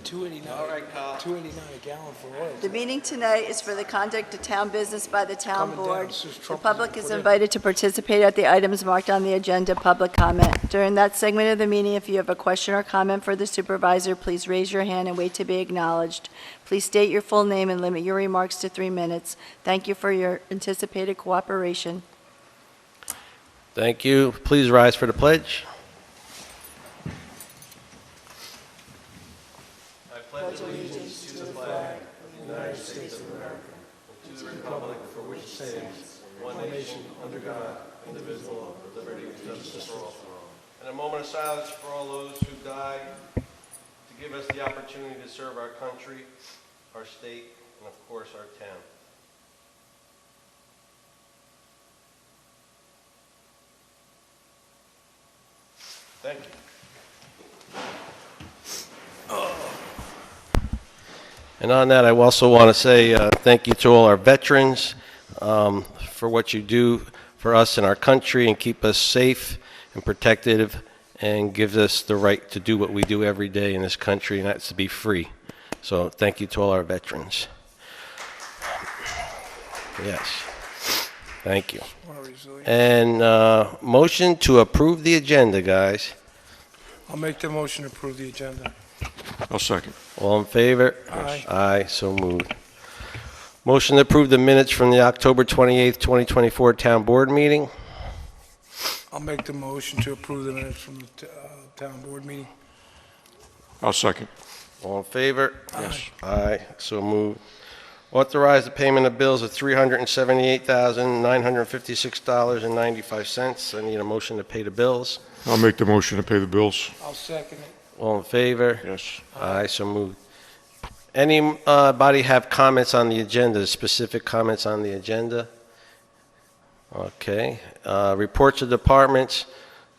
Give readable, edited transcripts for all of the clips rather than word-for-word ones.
$2.89. All right, Kyle. $2.89 a gallon for oil. The meeting tonight is for the conduct of town business by the town Coming down. board. It's just The Trump public is put in. invited to participate at the items marked on the agenda, public comment. During that segment of the meeting, if you have a question or comment for the supervisor, please raise your hand and wait to be acknowledged. Please state your full name and limit your remarks to 3 minutes. Thank you for your anticipated cooperation. Thank you. Please rise for the pledge. I pledge allegiance to the flag of the United States of America and to the republic for which it stands, one nation, under God, indivisible, with liberty and justice for all. And a moment of silence for all those who died to give us the opportunity to serve our country, our state, and of course our town. Thank you. And on that, I also want to say thank you to all our veterans for what you do for us and our country and keep us safe and protected and gives us the right to do what we do every day in this country, and that's to be free. So thank you to all our veterans. Yes. Thank you. And motion to approve the agenda, guys. I'll make the motion to approve the agenda. I'll second. All in favor? Aye. Aye, so moved. Motion to approve the minutes from the October 28th, 2024 Town Board meeting. I'll make the motion to approve the minutes from the town board meeting. I'll second. All in favor? Yes. Aye, so moved. Authorize the payment of bills of $378,956.95. I need a motion to pay the bills. I'll make the motion to pay the bills. I'll second it. All in favor? Yes. Aye, so moved. Anybody have comments on the agenda, specific comments on the agenda? Okay. Reports of departments.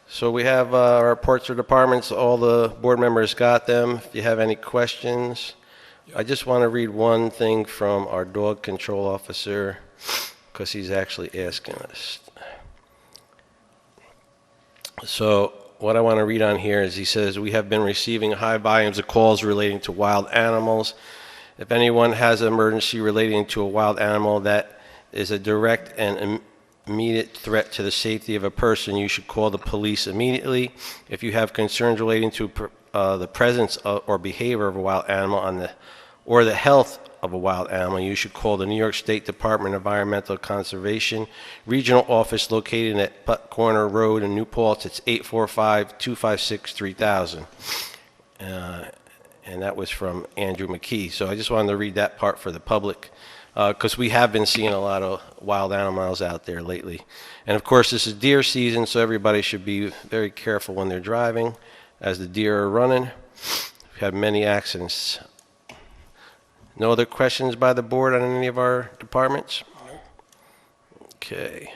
So we have our reports of departments. All the board members got them. If you have any questions, I just want to read one thing from our dog control officer because he's actually asking us. So what I want to read on here is he says, we have been receiving high volumes of calls relating to wild animals. If anyone has an emergency relating to a wild animal that is a direct and immediate threat to the safety of a person, you should call the police immediately. If you have concerns relating to the presence or behavior of a wild animal or the health of a wild animal, you should call the New York State Department of Environmental Conservation Regional Office located at Butt Corner Road in New Paltz. It's 845-256-3000. And that was from Andrew McKee. So I just wanted to read that part for the public because we have been seeing a lot of wild animals out there lately. And of course, this is deer season, so everybody should be very careful when they're driving as the deer are running. We've had many accidents. No other questions by the board on any of our departments? Okay.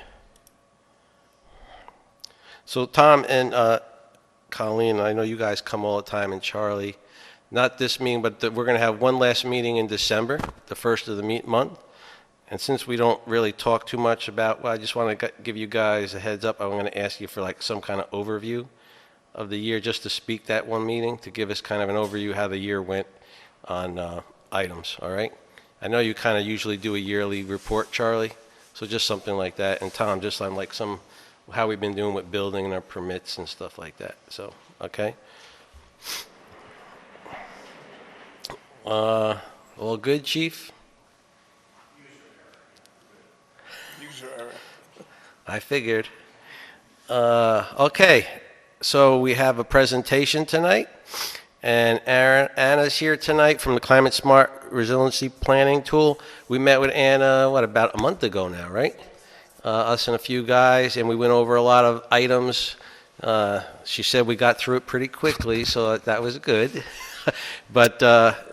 So Tom and Colleen, I know you guys come all the time, and Charlie, not this meeting, but we're going to have one last meeting in December, the first of the month. And since we don't really talk too much about, well, I just want to give you guys a heads up. I'm going to ask you for like some kind of overview of the year, just to speak that one meeting, to give us kind of an overview how the year went on items, all right? I know you kind of usually do a yearly report, Charlie, so just something like that. And Tom, just on like how we've been doing with building and our permits and stuff like that. So, okay? All good, Chief? I figured. Okay, so we have a presentation tonight. And Anna's here tonight from the Climate Smart Resiliency Planning Tool. We met with Anna, about a month ago now, right? Us and a few guys, and we went over a lot of items. She said we got through it pretty quickly, so that was good. But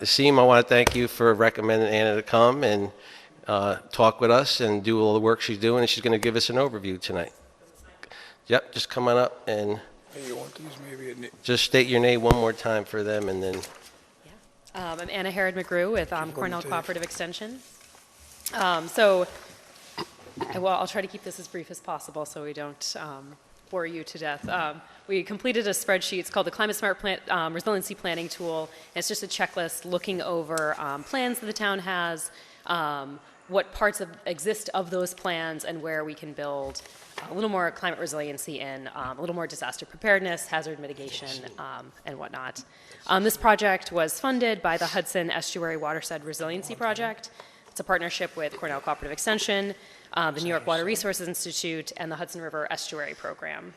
Seem, I want to thank you for recommending Anna to come and talk with us and do all the work she's doing, and she's going to give us an overview tonight. Yep, just come on up and... Hey, you want these maybe? Just state your name one more time for them, and then... Yeah. I'm Anna Herod-McGrew with Cornell Cooperative Extension. I'll try to keep this as brief as possible so we don't bore you to death. We completed a spreadsheet. It's called the Climate Smart Resiliency Planning Tool. It's just a checklist looking over plans that the town has, what parts exist of those plans, and where we can build a little more climate resiliency in, a little more disaster preparedness, hazard mitigation, and whatnot. This project was funded by the Hudson Estuary Watershed Resiliency Project. It's a partnership with Cornell Cooperative Extension, the New York Water Resources Institute, and the Hudson River Estuary Program.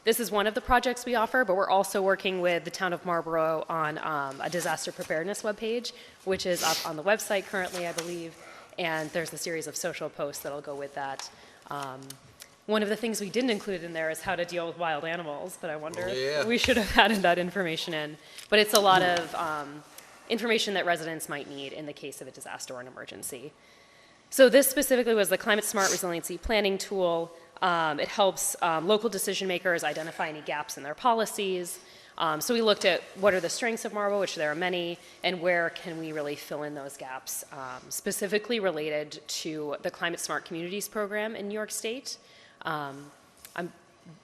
This is one of the projects we offer, but we're also working with the town of Marlborough on a disaster preparedness webpage, which is up on the website currently, I believe, and there's a series of social posts that'll go with that. One of the things we didn't include in there is how to deal with wild animals, but I wonder if we should have added that information in. But it's a lot of information that residents might need in the case of a disaster or an emergency. So this specifically was the Climate Smart Resiliency Planning Tool. It helps local decision makers identify any gaps in their policies. So we looked at what are the strengths of Marlborough, which there are many, and where can we really fill in those gaps, specifically related to the Climate Smart Communities program in New York State.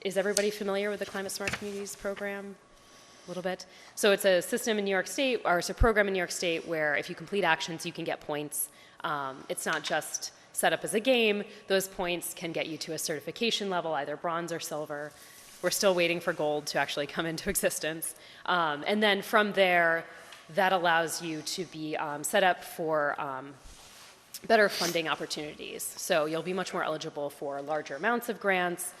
Is everybody familiar with the Climate Smart Communities program? A little bit. So it's a system in New York State, or it's a program in New York State where if you complete actions, you can get points. It's not just set up as a game. Those points can get you to a certification level, either bronze or silver. We're still waiting for gold to actually come into existence. And then from there, that allows you to be set up for better funding opportunities. So you'll be much more eligible for larger amounts of grants.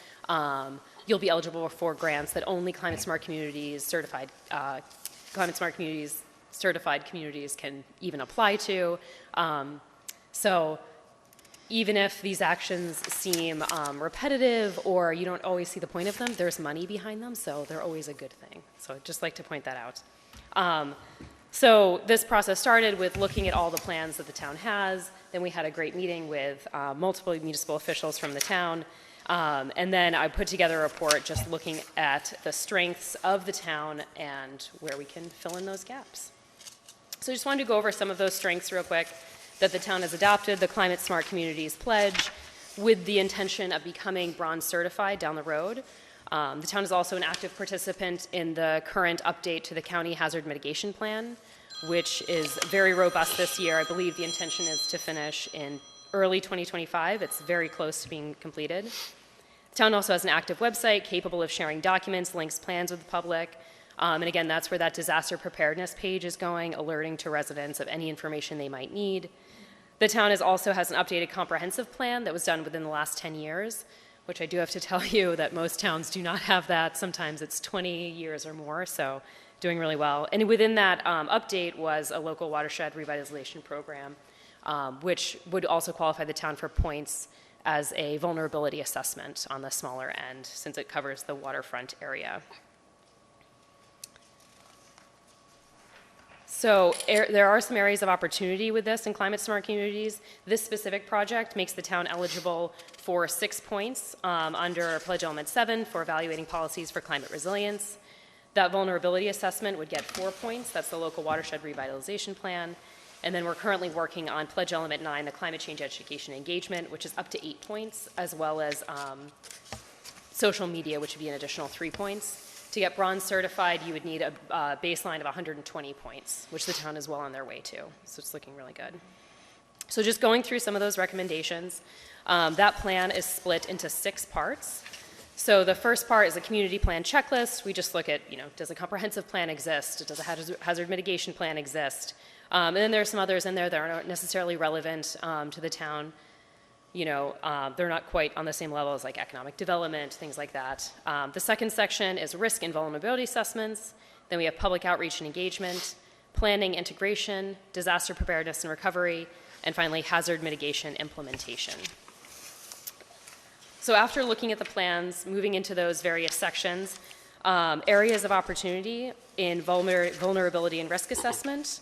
You'll be eligible for grants that only Climate Smart Communities certified communities can even apply to. So even if these actions seem repetitive or you don't always see the point of them, there's money behind them, so they're always a good thing. So I'd just like to point that out. So this process started with looking at all the plans that the town has. Then we had a great meeting with multiple municipal officials from the town. And then I put together a report just looking at the strengths of the town and where we can fill in those gaps. So I just wanted to go over some of those strengths real quick. That the town has adopted the Climate Smart Communities Pledge with the intention of becoming bronze certified down the road. The town is also an active participant in the current update to the County Hazard Mitigation Plan, which is very robust this year. I believe the intention is to finish in early 2025. It's very close to being completed. The town also has an active website capable of sharing documents, links, plans with the public. And again, that's where that disaster preparedness page is going, alerting to residents of any information they might need. The town also has an updated comprehensive plan that was done within the last 10 years, which I do have to tell you that most towns do not have that. Sometimes it's 20 years or more, so doing really well. And within that update was a local watershed revitalization program, which would also qualify the town for points as a vulnerability assessment on the smaller end, since it covers the waterfront area. So there are some areas of opportunity with this in Climate Smart Communities. This specific project makes the town eligible for 6 points under Pledge Element 7 for evaluating policies for climate resilience. That vulnerability assessment would get 4 points. That's the local watershed revitalization plan. And then we're currently working on Pledge Element 9, the climate change education engagement, which is up to 8 points, as well as social media, which would be an additional 3 points. To get bronze certified, you would need a baseline of 120 points, which the town is well on their way to. So it's looking really good. So just going through some of those recommendations, that plan is split into 6 parts. So the first part is a community plan checklist. We just look at, does a comprehensive plan exist? Does a hazard mitigation plan exist? And then there are some others in there that aren't necessarily relevant to the town. They're not quite on the same level as like economic development, things like that. The second section is risk and vulnerability assessments. Then we have public outreach and engagement, planning, integration, disaster preparedness and recovery, and finally hazard mitigation implementation. So after looking at the plans, moving into those various sections, areas of opportunity in vulnerability and risk assessment.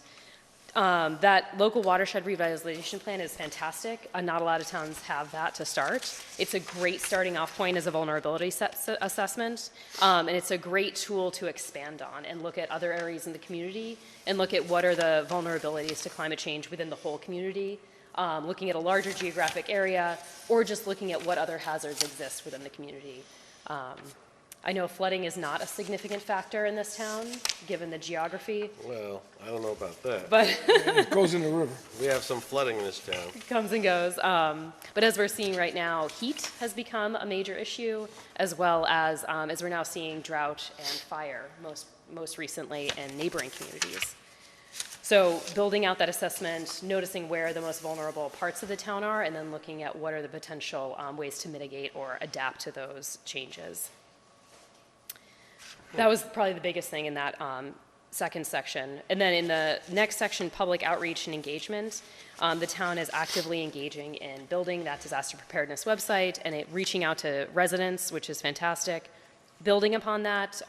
That local watershed revitalization plan is fantastic. Not a lot of towns have that to start. It's a great starting off point as a vulnerability assessment, and it's a great tool to expand on and look at other areas in the community and look at what are the vulnerabilities to climate change within the whole community. looking at a larger geographic area, or just looking at what other hazards exist within the community. I know flooding is not a significant factor in this town, given the geography, Well, I don't know about that. but It goes in the river. We have some flooding in this town. comes and goes. But as we're seeing right now, heat has become a major issue, as well as we're now seeing drought and fire, most recently in neighboring communities. So building out that assessment, noticing where the most vulnerable parts of the town are, and then looking at what are the potential ways to mitigate or adapt to those changes. That was probably the biggest thing in that second section. And then in the next section, public outreach and engagement, the town is actively engaging in building that disaster preparedness website and reaching out to residents, which is fantastic. Building upon that,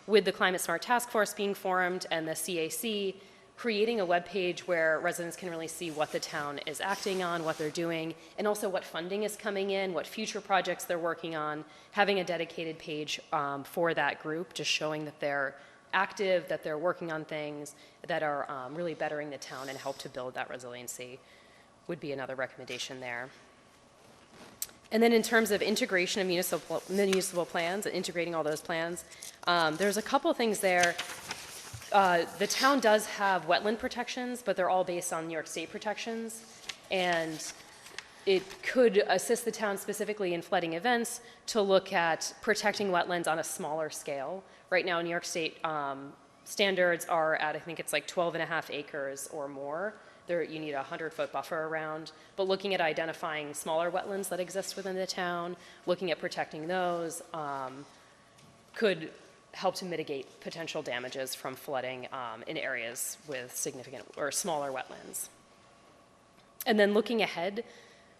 with the Climate Smart Task Force being formed and the CAC, creating a web page where residents can really see what the town is acting on, what they're doing, and also what funding is coming in, what future projects they're working on, having a dedicated page for that group, just showing that they're active, that they're working on things that are really bettering the town and help to build that resiliency would be another recommendation there. And then in terms of integration of municipal plans and integrating all those plans, there's a couple things there. The town does have wetland protections, but they're all based on New York State protections. And it could assist the town specifically in flooding events to look at protecting wetlands on a smaller scale. Right now, New York State standards are at, I think it's like 12.5 acres or more. You need a 100-foot buffer around. But looking at identifying smaller wetlands that exist within the town, looking at protecting those, could help to mitigate potential damages from flooding in areas with significant or smaller wetlands. And then looking ahead,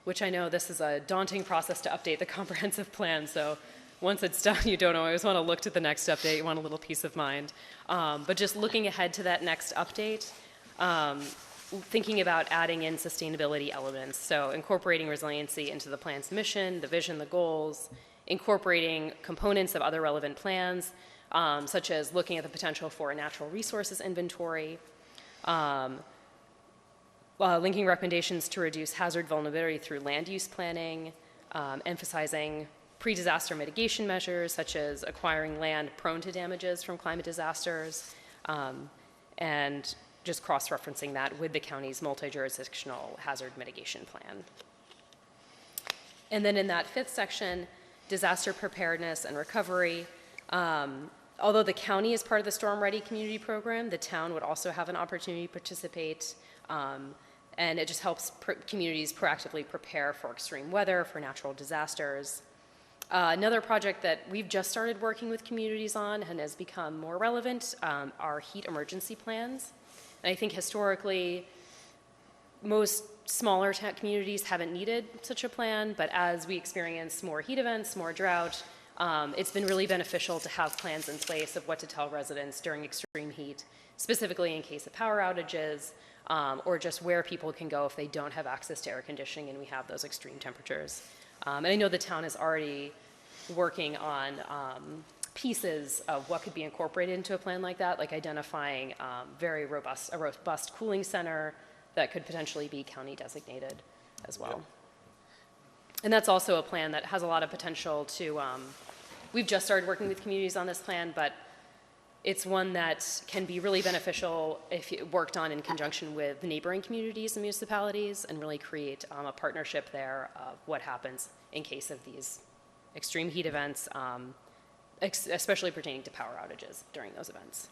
which I know this is a daunting process to update the comprehensive plan, so once it's done, you don't always want to look to the next update, you want a little peace of mind. But just looking ahead to that next update, thinking about adding in sustainability elements, so incorporating resiliency into the plan's mission, the vision, the goals, incorporating components of other relevant plans, such as looking at the potential for a natural resources inventory, linking recommendations to reduce hazard vulnerability through land use planning, emphasizing pre-disaster mitigation measures, such as acquiring land prone to damages from climate disasters, and just cross-referencing that with the county's multi-jurisdictional hazard mitigation plan. And then in that fifth section, disaster preparedness and recovery. Although the county is part of the Storm Ready community program, the town would also have an opportunity to participate, and it just helps communities proactively prepare for extreme weather, for natural disasters. Another project that we've just started working with communities on and has become more relevant are heat emergency plans. And I think historically, most smaller communities haven't needed such a plan, but as we experience more heat events, more drought, it's been really beneficial to have plans in place of what to tell residents during extreme heat, specifically in case of power outages, or just where people can go if they don't have access to air conditioning and we have those extreme temperatures. And I know the town is already working on pieces of what could be incorporated into a plan like that, like identifying a robust cooling center that could potentially be county designated as well. Yep. And that's also a plan that has a lot of potential to, we've just started working with communities on this plan, but it's one that can be really beneficial if it worked on in conjunction with neighboring communities and municipalities and really create a partnership there of what happens in case of these extreme heat events, especially pertaining to power outages during those events.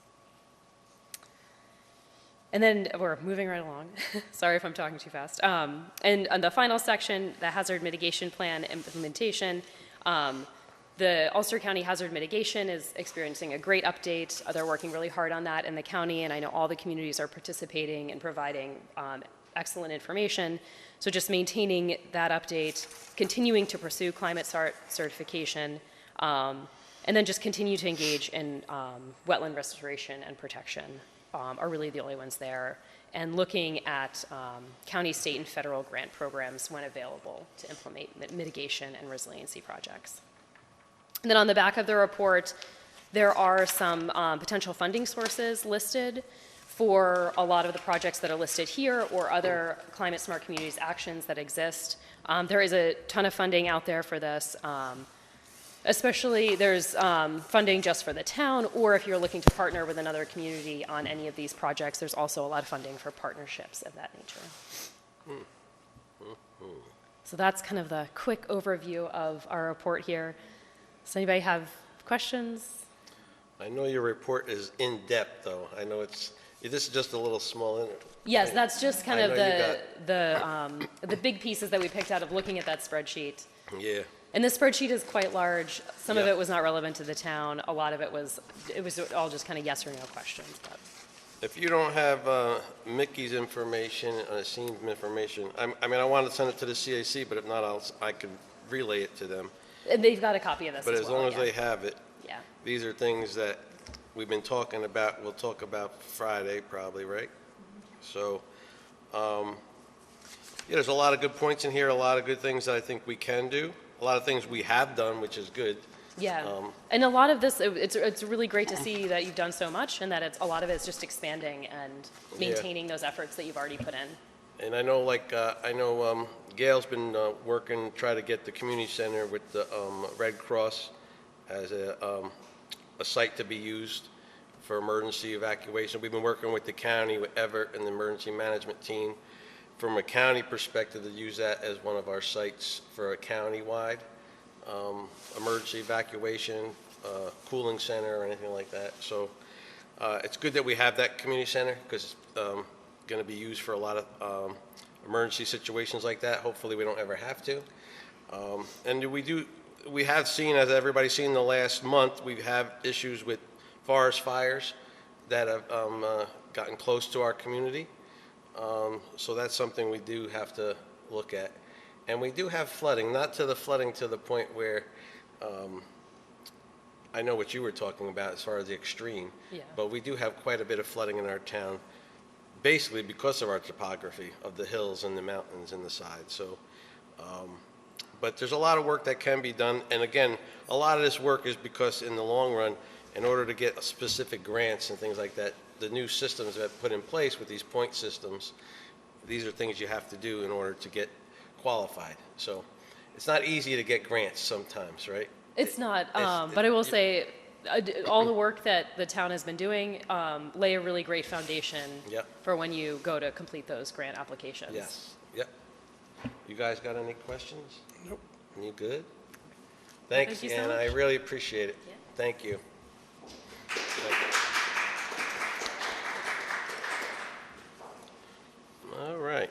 And then we're moving right along. Sorry if I'm talking too fast. And on the final section, the hazard mitigation plan implementation, the Ulster County Hazard Mitigation is experiencing a great update. They're working really hard on that in the county, and I know all the communities are participating and providing excellent information. So just maintaining that update, continuing to pursue climate certification, and then just continue to engage in wetland restoration and protection are really the only ones there. And looking at county, state, and federal grant programs when available to implement mitigation and resiliency projects. And then on the back of the report, there are some potential funding sources listed for a lot of the projects that are listed here or other climate smart communities actions that exist. There is a ton of funding out there for this. Especially there's funding just for the town, or if you're looking to partner with another community on any of these projects, there's also a lot of funding for partnerships of that nature. So that's kind of the quick overview of our report here. Does anybody have questions? I know your report is in-depth, though. I know this is just a little small. Yes, that's just kind I of know the big pieces that we picked out of looking at that spreadsheet. Yeah. And the spreadsheet is quite large. Some of Yeah. it was not relevant to the town. A lot of it was all just kind of yes or no questions. But. If you don't have Mickey's information, Asim's information, I mean, I want to send it to the CAC, but if not, I can relay it to them. And they've got a copy of this But as as well, long as yeah. they have it, Yeah. these are things that we've been talking about, we'll talk about Friday probably, right? So, yeah, there's a lot of good points in here, a lot of good things that I think we can do, a lot of things we have done, which is good. Yeah, and a lot of this, it's really great to see that you've done so much and that a lot of it is just expanding and maintaining those efforts that you've already put in. And I know, Gail's been working, try to get the community center with the Red Cross as a site to be used for emergency evacuation. We've been working with the county, with Everett and the emergency management team, from a county perspective, to use that as one of our sites for a county-wide emergency evacuation, cooling center, or anything like that. So it's good that we have that community center, because it's going to be used for a lot of emergency situations like that. Hopefully we don't ever have to. And we have seen, as everybody's seen in the last month, we have issues with forest fires that have gotten close to our community. So that's something we do have to look at. And we do have flooding, not to the flooding to the point where, I know what you were talking about as far as the extreme, Yeah. but we do have quite a bit of flooding in our town, basically because of our topography of the hills and the mountains and the sides. So, but there's a lot of work that can be done. And again, a lot of this work is because in the long run, in order to get specific grants and things like that, the new systems that put in place with these point systems, these are things you have to do in order to get qualified. So it's not easy to get grants sometimes, right? It's not, but I will say, all the work that the town has been doing lay a really great foundation Yep. for when you go to complete those grant applications. Yes, yep. You guys got any questions? Nope. You good? Thanks, Thank you so and I much. really appreciate it. Yeah. Thank you. Thank you. All right.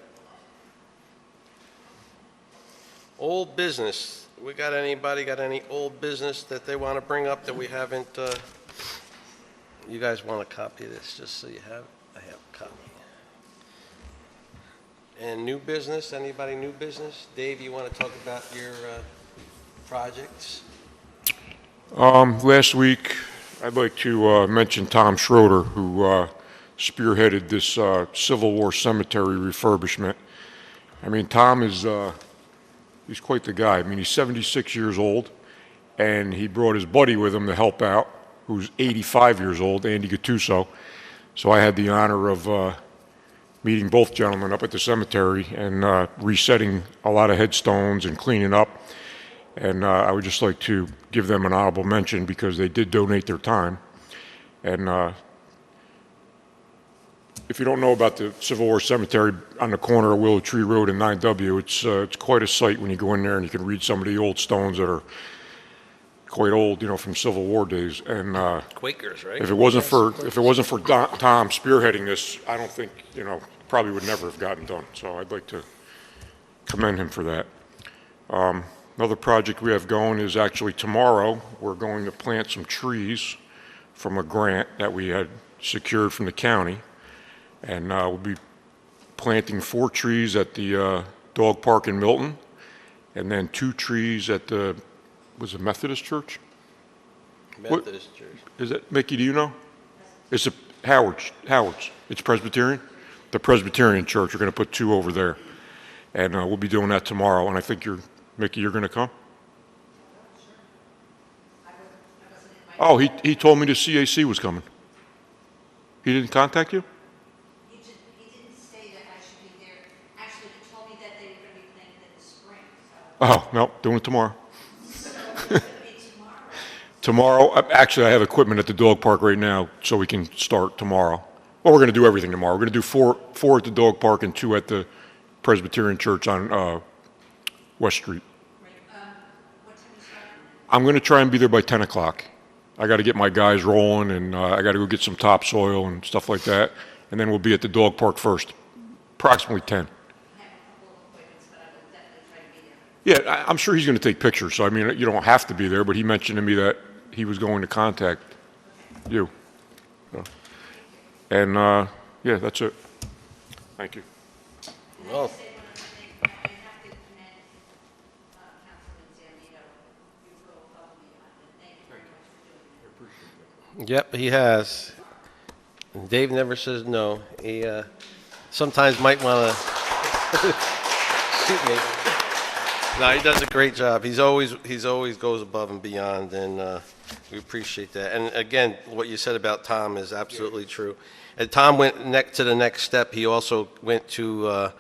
Old business. Anybody got any old business that they want to bring up that we haven't, you guys want a copy of this, just so you have, I have a copy. And new business, anybody new business? Dave, you want to talk about your projects? Last week, I'd like to mention Tom Schroeder, who spearheaded this Civil War cemetery refurbishment. I mean, Tom is he's quite the guy. I mean, he's 76 years old, and he brought his buddy with him to help out, who's 85 years old, Andy Gattuso. So I had the honor of meeting both gentlemen up at the cemetery and resetting a lot of headstones and cleaning up. And I would just like to give them an honorable mention because they did donate their time. And if you don't know about the Civil War Cemetery on the corner of Willow Tree Road and 9W, it's quite a sight when you go in there and you can read some of the old stones that are quite old, from Civil War days. And Quakers, right? if it wasn't for Tom spearheading this, I don't think probably would never have gotten done. So I'd like to commend him for that. Another project we have going is actually tomorrow. We're going to plant some trees from a grant that we had secured from the county. And we'll be planting 4 trees at the dog park in Milton, and then 2 trees at the, was it Methodist Church? Methodist Church. Is it, Mickey, do you know? It's a Howard's. It's Presbyterian. The Presbyterian Church. We're going to put 2 over there. And we'll be doing that tomorrow. And I think Mickey, you're going to come? Oh, he told me the CAC was coming. He didn't contact you? Oh, no, doing it tomorrow. Tomorrow, actually, I have equipment at the dog park right now, so we can start tomorrow. Well, we're going to do everything tomorrow. We're going to do four at the dog park and 2 at the Presbyterian Church on West Street. I'm going to try and be there by 10 o'clock. I got to get my guys rolling, and I got to go get some topsoil and stuff like that, and then we'll be at the dog park first, approximately 10. Yeah, I'm sure he's going to take pictures, so I mean, you don't have to be there, but he mentioned to me that he was going to contact you. So, and, yeah, that's it. Thank you. Well, yep, he has. Dave never says no. He sometimes might want to shoot me. No, he does a great job. He's always goes above and beyond, and we appreciate that. And again, what you said about Tom is absolutely true. And Tom went to the next step. He also went to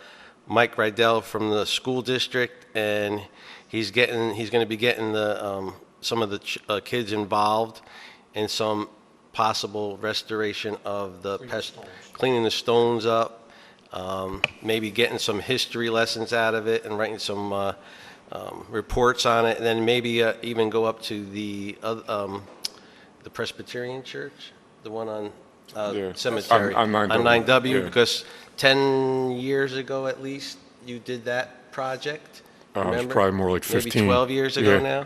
Mike Rydell from the school district, and he's going to be getting the some of the kids involved in some possible restoration of the cleaning the stones up, maybe getting some history lessons out of it, and writing some reports on it, and then maybe even go up to the Presbyterian Church, the one on Cemetery On 9W. 9W, Yeah. because 10 years ago at least you did that project. It's Remember? probably more like 15. Maybe 12 years ago Yeah.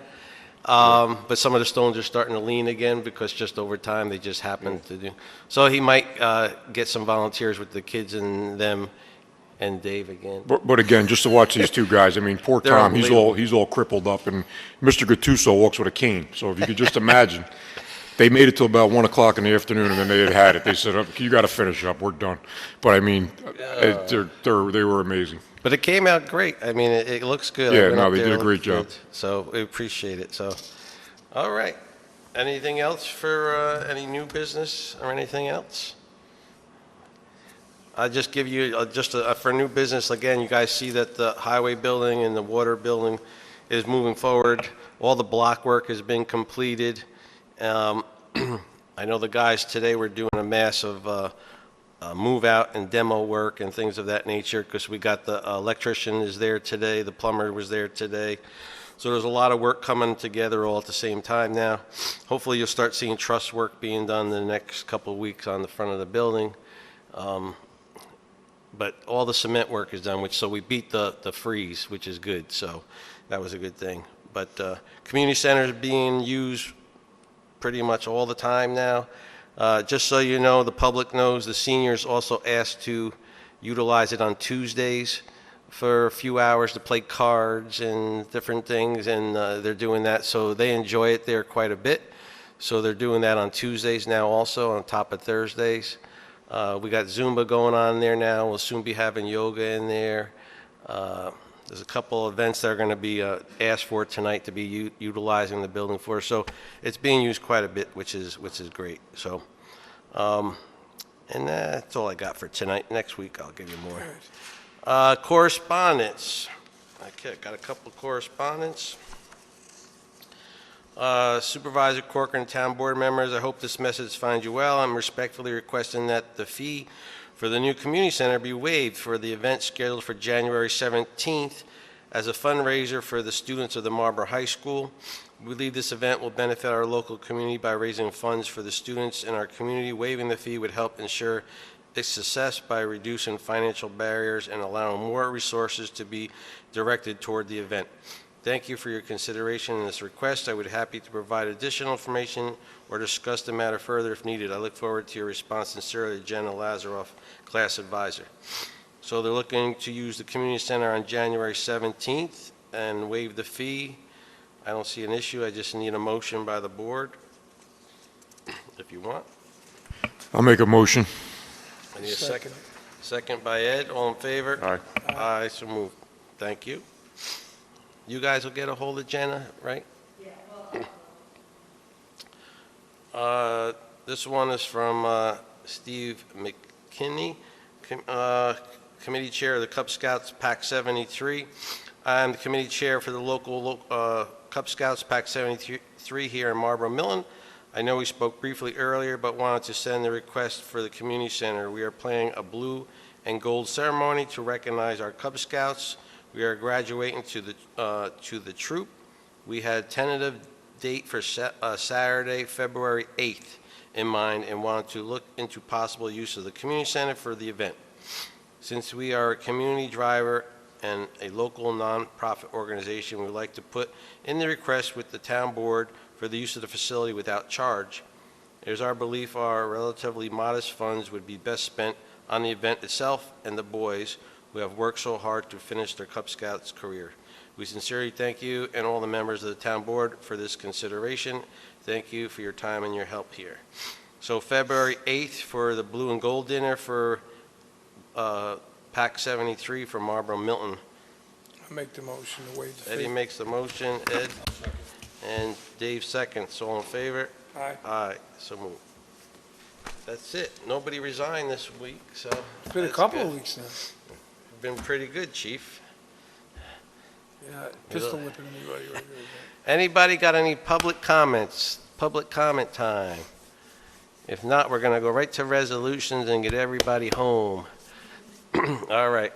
now. But some of the stones are starting to lean again because just over time they just happen to do. So he might get some volunteers with the kids and them and Dave again. But again, just to watch these 2 guys, I mean, poor They're Tom, unbelievable. he's all crippled up, and Mr. Gattuso walks with a cane. So if you could just imagine, they made it till about 1 o'clock in the afternoon, and then they had it. They said, "Oh, you got to finish up. We're done." But I mean, they were amazing. But it came out great. I mean, it looks good. I Yeah, went no, up they there, did a it great looked job. good. So we appreciate it. So, all right. Anything else for any new business or anything else? I'll just give you for new business, again, you guys see that the highway building and the water building is moving forward. All the block work has been completed. I know the guys today were doing a massive move out and demo work and things of that nature because we got the electrician is there today, the plumber was there today. So there's a lot of work coming together all at the same time now. Hopefully you'll start seeing truss work being done in the next couple of weeks on the front of the building. But all the cement work is done, so we beat the freeze, which is good. So that was a good thing. But community center is being used pretty much all the time now. Just so you know, the public knows, the seniors also asked to utilize it on Tuesdays for a few hours to play cards and different things, and they're doing that. So they enjoy it there quite a bit. So they're doing that on Tuesdays now also, on top of Thursdays. We got Zumba going on there now. We'll soon be having yoga in there. There's a couple events that are going to be asked for tonight to be utilizing the building for. So it's being used quite a bit, which is great. So, and that's all I got for tonight. Next week I'll give you more. Correspondence. Okay, got a couple of correspondence. Supervisor Corcoran, town board members, I hope this message finds you well. I'm respectfully requesting that the fee for the new community center be waived for the event scheduled for January 17th as a fundraiser for the students of the Marlborough High School. We believe this event will benefit our local community by raising funds for the students in our community. Waiving the fee would help ensure its success by reducing financial barriers and allowing more resources to be directed toward the event. Thank you for your consideration in this request. I would be happy to provide additional information or discuss the matter further if needed. I look forward to your response. Sincerely, Jenna Lazaroff, class advisor. So they're looking to use the community center on January 17th and waive the fee. I don't see an issue. I just need a motion by the board, if you want. I'll make a motion. I need a second. Second by Ed. All in favor? Aye. Aye, so moved. Thank you. You guys will get a hold of Jenna, right? Yeah. This one is from Steve McKinney, Committee Chair of the Cub Scouts, PAC 73. I'm the committee chair for the local Cub Scouts Pack 73 here in Marlborough, Milton. I know we spoke briefly earlier, but wanted to send the request for the community center. We are planning a blue and gold ceremony to recognize our Cub Scouts. We are graduating to the troop. We had a tentative date for Saturday, February 8th in mind, and wanted to look into possible use of the community center for the event. Since we are a community driver and a local nonprofit organization, we would like to put in the request with the town board for the use of the facility without charge. It is our belief our relatively modest funds would be best spent on the event itself and the boys who have worked so hard to finish their Cub Scouts career. We sincerely thank you and all the members of the town board for this consideration. Thank you for your time and your help here. So February 8th for the blue and gold dinner for Pack 73 from Marlborough, Milton. I make the motion to waive the Eddie fee. makes the motion, Ed, and Dave seconds. All in favor? Aye. Aye, so moved. That's it. Nobody resigned this week, so. It's been a that's couple good. of weeks now. Been pretty good, chief. Yeah, pistol whipping anybody right there. Anybody got any public comments? Public comment time. If not, we're gonna go right to resolutions and get everybody home. All right.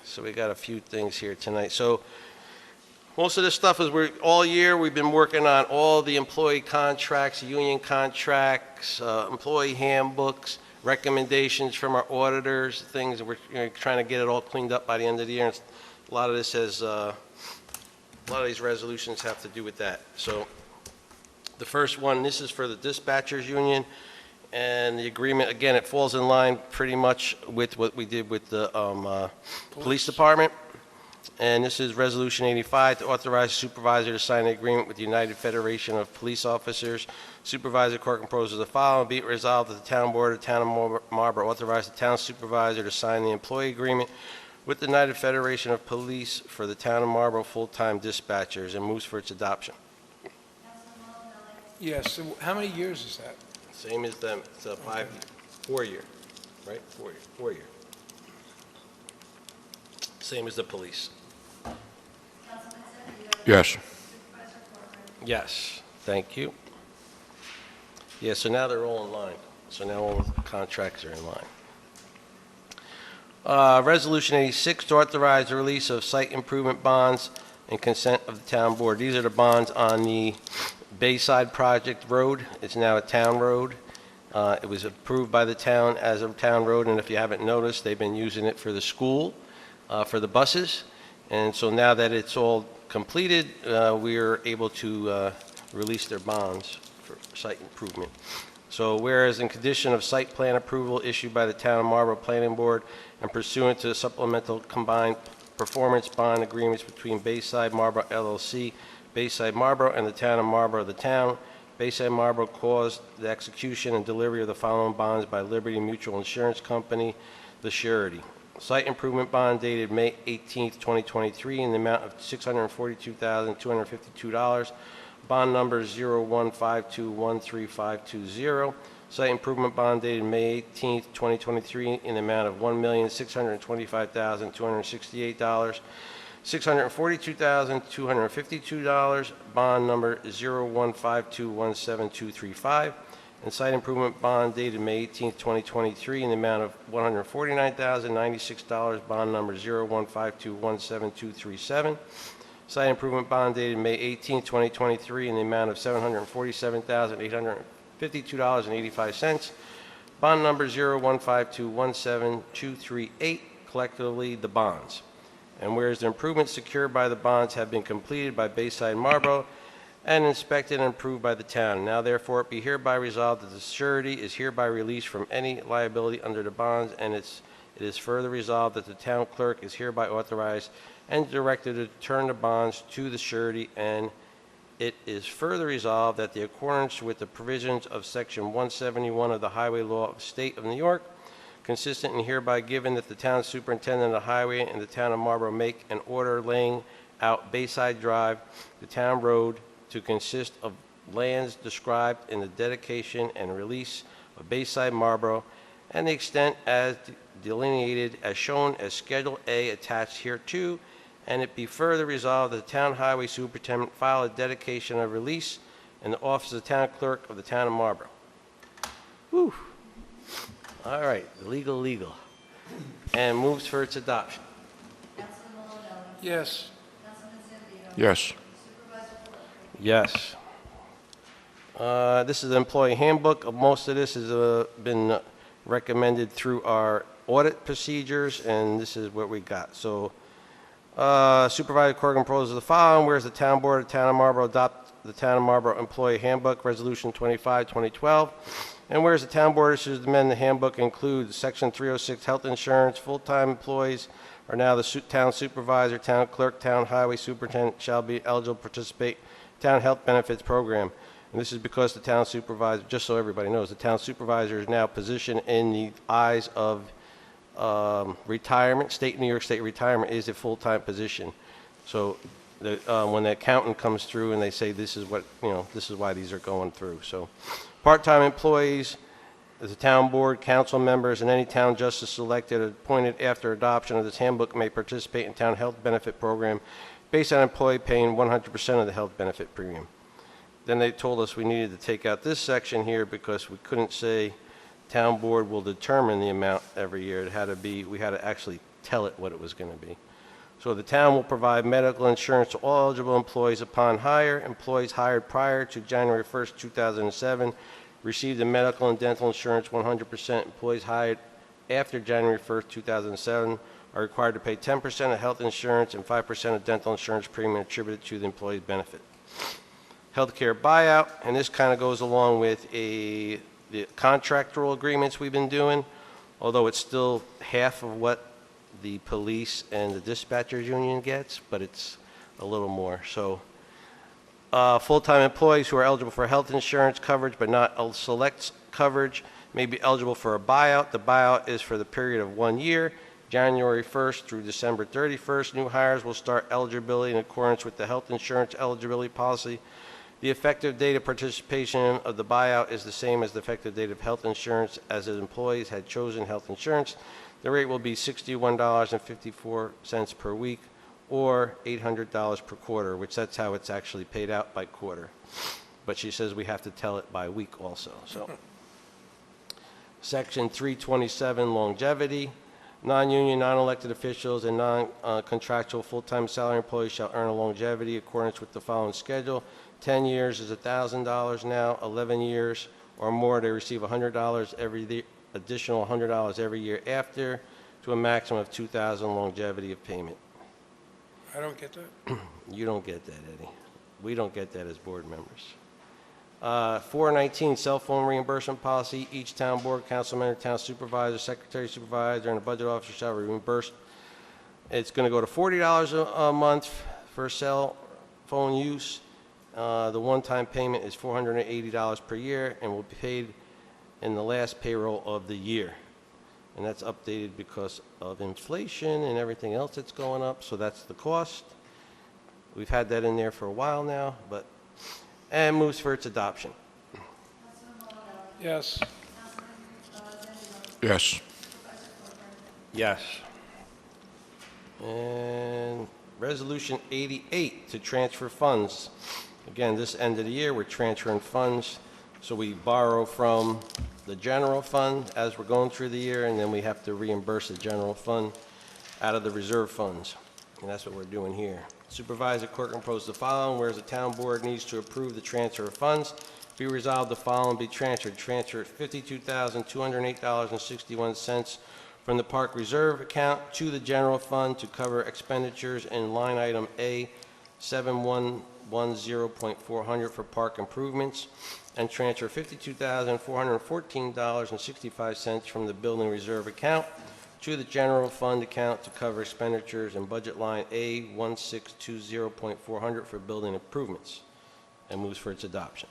So we got a few things here tonight. So most of this stuff is all year we've been working on all the employee contracts, union contracts, employee handbooks, recommendations from our auditors, things that we're trying to get it all cleaned up by the end of the year. And a lot of this has, a lot of these resolutions have to do with that. So the first one, this is for the dispatchers union, and the agreement, again, it falls in line pretty much with what we did with the police department. And this is Resolution 85 to authorize the supervisor to sign an agreement with the United Federation of Police Officers. Supervisor Corcoran proposes the following: be it resolved that the town board of the town of Marlborough authorize the town supervisor to sign the employee agreement with the United Federation of Police for the town of Marlborough full-time dispatchers, and moves for its adoption. Yes, so how many years is that? Same as them, it's a 4-year, right? 4-year. Same as the police. Yes. Yes, thank you. Yeah, so now they're all in line. So now all the contracts are in line. Resolution 86 to authorize the release of site improvement bonds and consent of the town board. These are the bonds on the Bayside Project Road. It's now a town road. It was approved by the town as a town road, and if you haven't noticed, they've been using it for the school, for the buses. And so now that it's all completed, we are able to release their bonds for site improvement. So whereas in condition of site plan approval issued by the Town of Marlborough Planning Board and pursuant to supplemental combined performance bond agreements between Bayside Marlborough LLC, Bayside Marlborough, and the Town of Marlborough, the town, Bayside Marlborough caused the execution and delivery of the following bonds by Liberty Mutual Insurance Company, the surety. Site improvement bond dated May 18th, 2023, in the amount of $642,252. Bond number 0152135520. Site improvement bond dated May 18th, 2023, in the amount of $1,625,268. $642,252. Bond number 0152172235. And site improvement bond dated May 18th, 2023, in the amount of $149,096. Bond number 0152172237. Site improvement bond dated May 18th, 2023, in the amount of $747,852.85. Bond number 0152172238. Collectively, the bonds. And whereas the improvements secured by the bonds have been completed by Bayside Marlborough and inspected and approved by the town, now therefore it be hereby resolved that the surety is hereby released from any liability under the bonds, and it is further resolved that the town clerk is hereby authorized and directed to return the bonds to the surety, and it is further resolved that in accordance with the provisions of Section 171 of the Highway Law of the State of New York, consistent and hereby given that the town superintendent of the highway and the town of Marlborough make an order laying out Bayside Drive, the town road, to consist of lands described in the dedication and release of Bayside Marlborough, and the extent as delineated as shown as Schedule A attached hereto, and it be further resolved that the town highway superintendent file a dedication of release in the office of the town clerk of the town of Marlborough. Whew. All right, legal. And moves for its adoption. Yes. Yes. Yes. This is the employee handbook. Most of this has been recommended through our audit procedures, and this is what we got. So, Supervisor Corrigan proposes the following: whereas the Town Board of the Town of Marlborough adopt the Town of Marlborough Employee Handbook, Resolution 25, 2012, and whereas the Town Board issues to amend the handbook includes Section 306 health insurance, full-time employees are now the town supervisor, town clerk, town highway superintendent shall be eligible to participate in town health benefits program. And this is because the town supervisor, just so everybody knows, the town supervisor is now positioned in the eyes of retirement. New York State retirement is a full-time position. So when the accountant comes through and they say this is what, this is why these are going through. So part-time employees, the town board, council members, and any town justice elected appointed after adoption of this handbook may participate in town health benefit program based on employee paying 100% of the health benefit premium. Then they told us we needed to take out this section here because we couldn't say town board will determine the amount every year. It had to be, we had to actually tell it what it was going to be. So the town will provide medical insurance to all eligible employees upon hire. Employees hired prior to January 1st, 2007 received the medical and dental insurance 100%. Employees hired after January 1st, 2007 are required to pay 10% of health insurance and 5% of dental insurance premium attributed to the employee's benefit. Healthcare buyout, and this kind of goes along with the contractual agreements we've been doing, although it's still half of what the police and the dispatchers union gets, but it's a little more. So full-time employees who are eligible for health insurance coverage but not a select coverage may be eligible for a buyout. The buyout is for the period of 1 year, January 1st through December 31st. New hires will start eligibility in accordance with the health insurance eligibility policy. The effective date of participation of the buyout is the same as the effective date of health insurance as if employees had chosen health insurance. The rate will be $61.54 per week or $800 per quarter, which that's how it's actually paid out by quarter. But she says we have to tell it by week also. So, Section 327, longevity. Non-union, non-elected officials, and non-contractual full-time salary employees shall earn a longevity in accordance with the following schedule. 10 years is $1,000 now. 11 years or more, they receive $100 every additional $100 every year after, to a maximum of $2,000 longevity of payment. I don't get that. You don't get that, Eddie. We don't get that as board members. 419, cell phone reimbursement policy. Each town board, council member, town supervisor, secretary supervisor, and a budget officer shall be reimbursed. It's going to go to $40 a month for cell phone use. The one-time payment is $480 per year and will be paid in the last payroll of the year. And that's updated because of inflation and everything else that's going up, so that's the cost. We've had that in there for a while now, and moves for its adoption. Yes. Yes. Yes. And Resolution 88 to transfer funds. Again, this end of the year, we're transferring funds, so we borrow from the general fund as we're going through the year, and then we have to reimburse the general fund out of the reserve funds. And that's what we're doing here. Supervisor Corcoran proposed the following: whereas the town board needs to approve the transfer of funds, be resolved the following be transferred. Transfer $52,208.61 from the park reserve account to the general fund to cover expenditures in line item A 7110.400 for park improvements, and transfer $52,414.65 from the building reserve account to the general fund account to cover expenditures in budget line A 1620.400 for building improvements, and moves for its adoption.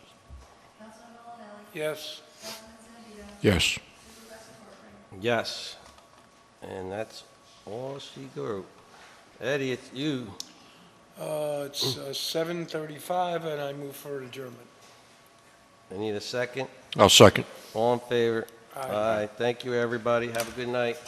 Yes. Yes. Yes. And that's all she wrote. Eddie, it's you. It's 7:35, and I move for adjournment. I need a second. I'll second. All in favor? Aye. Thank you, everybody. Have a good night.